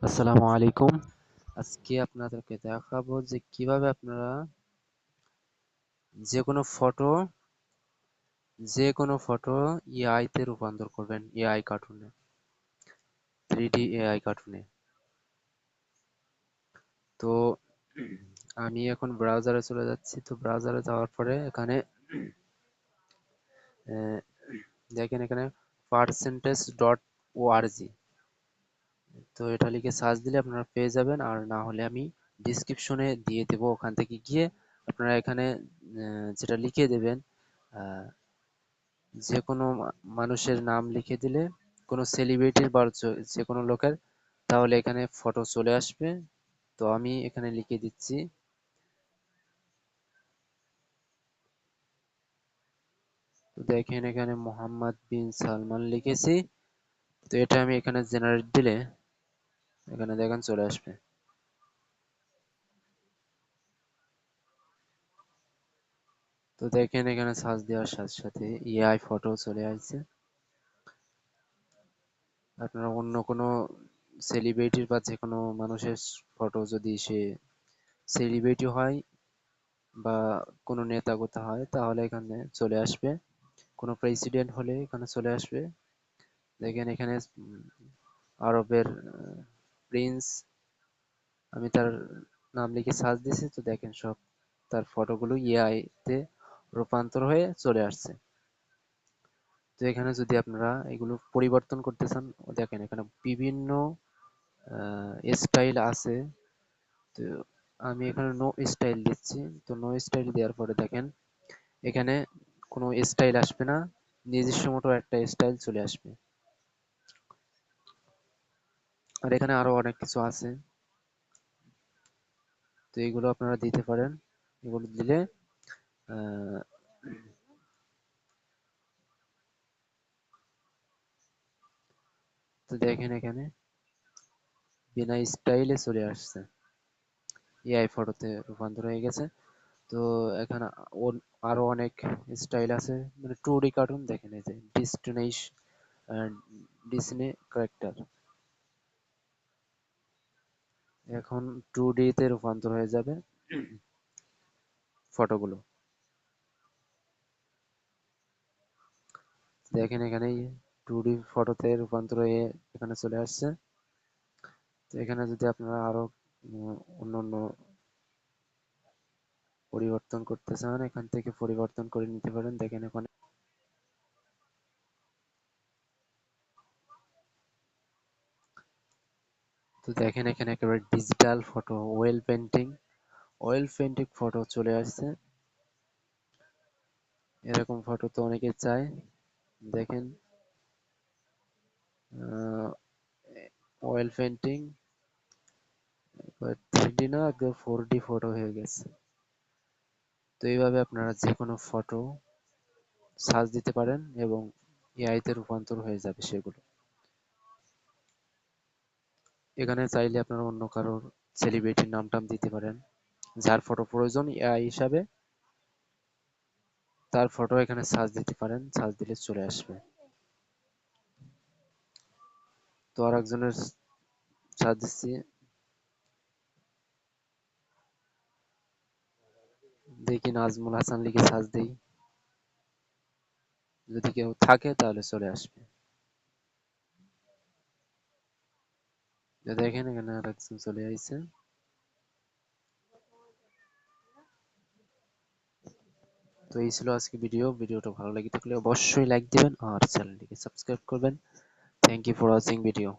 আসসালামু আলাইকুম। আজকে আপনাদেরকে দেখাবো যে কিভাবে আপনারা যে কোনো ফটো যে কোনো ফটো এআই তে রূপান্তর করবেন। এআই কার্টুনে, 3D এআই কার্টুনে। তো আমি এখন ব্রাউজারে চলে যাচ্ছি। তো ব্রাউজারে যাওয়ার পরে এখানে আহ, দেখেন এখানে percentage.org, তো এটা লিখে সার্চ দিলে আপনারা পেয়ে যাবেন। আর না হলে আমি ডিসক্রিপশনে দিয়ে দেবো, ওখান থেকে গিয়ে আপনারা এখানে যেটা লিখে দেবেন, আহ, যে কোনো মানুষের নাম লিখে দিলে, কোনো সেলিব্রিটির বা যে কোনো লোকের, তাহলে এখানে ফটো চলে আসবে। তো আমি এখানে লিখে দিচ্ছি, তো দেখেন এখানে মোহাম্মদ বিন সালমান লিখেছি। তো এটা আমি এখানে জেনারেট দিলে এখানে দেখেন চলে আসবে। তো দেখেন এখানে সার্চ দেওয়ার সাথে সাথে এআই ফটো চলে আসছে। আপনারা অন্য কোনো সেলিব্রিটির বা যে কোনো মানুষের ফটো, যদি সে সেলিব্রিটি হয় বা কোনো নেতা কোথা হয়, তাহলে এখানে চলে আসবে। কোনো প্রেসিডেন্ট হলে এখানে চলে আসবে। দেখেন এখানে আরবের প্রিন্স, আমি তার নাম লিখে সার্চ দিছি। তো দেখেন সব তার ফটোগুলো এআই তে রূপান্তর হয়ে চলে আসছে। তো এখানে যদি আপনারা এগুলো পরিবর্তন করতে চান, দেখেন এখানে বিভিন্ন স্টাইল আছে। তো আমি এখানে নো স্টাইল দিচ্ছি। তো নো স্টাইল দেওয়ার পরে দেখেন এখানে কোনো স্টাইল আসবে না, নিজস্ব মতো একটা স্টাইল চলে আসবে। আর এখানে আরো অনেক কিছু আছে, তো এইগুলো আপনারা দিতে পারেন। এগুলো দিলে আহ, তো দেখেন এখানে বিনা স্টাইলে চলে আসছে, এআই ফটোতে রূপান্তর হয়ে গেছে। তো এখানে আরো অনেক স্টাইল আছে, মানে 2D কার্টুন। দেখেন এই যে ডিসনে ক্যারেক্টার এখন 2D তে রূপান্তর হয়ে যাবে ফটোগুলো। দেখেন এখানে 2D ফটোতে রূপান্তর হয়ে এখানে চলে আসছে। তো এখানে যদি আপনারা আরো অন্য অন্য পরিবর্তন করতে চান, এখান থেকে পরিবর্তন করে নিতে পারেন। দেখেন এখানে, তো দেখেন এখানে একেবারে digital photo, oil painting photo চলে আসছে। এরকম ফটো তো অনেকে চায়। দেখেন অয়েল পেন্টিং 3D না, একদম 4D ফটো হয়ে গেছে। তো এইভাবে আপনারা যে কোনো ফটো সার্চ দিতে পারেন এবং এআই তে রূপান্তর হয়ে যাবে সেগুলো। এখানে চাইলে আপনারা অন্য কারোর সেলিব্রিটির নাম টাম দিতে পারেন, যার ফটো প্রয়োজন এআই হিসাবে তার ফটো এখানে সার্চ দিতে পারেন, সার্চ দিলে চলে আসবে। তো আর একজনের সার্চ দিচ্ছি, দেখি নাজমুল হাসান লিখে সার্চ দিই, যদি কেউ থাকে তাহলে চলে আসবে। তো দেখেন এখানে আর একজন চলে আসছে। তো এই ছিল আজকে ভিডিওটা ভালো লাগে থাকলে অবশ্যই লাইক দিবেন আর চ্যানেলটিকে সাবস্ক্রাইব করবেন। Thank you for watching video.